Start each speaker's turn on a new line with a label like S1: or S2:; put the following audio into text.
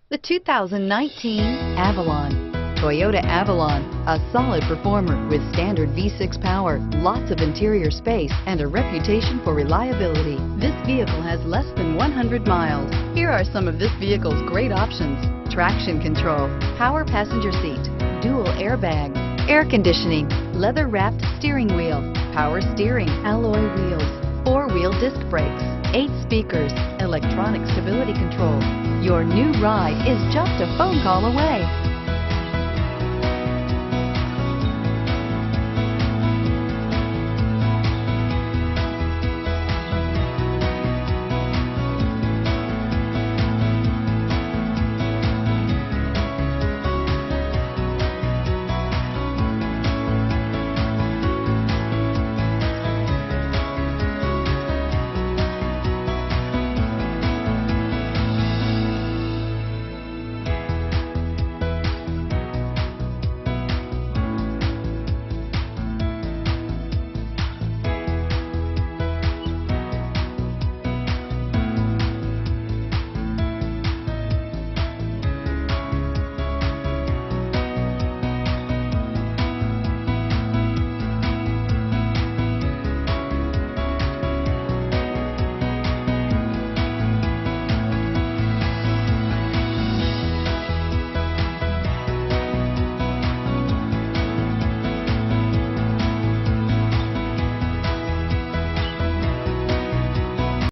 S1: The 2019 Avalon. Toyota Avalon, a solid performer with standard V6 power, lots of interior space, and a reputation for reliability. This vehicle has less than 100 miles. Here are some of this vehicle's great options: traction control, power passenger seat, dual airbags, air conditioning, leather-wrapped steering wheel, power steering, alloy wheels, four-wheel disc brakes, 8 speakers, electronic stability control. Your new ride is just a phone call away.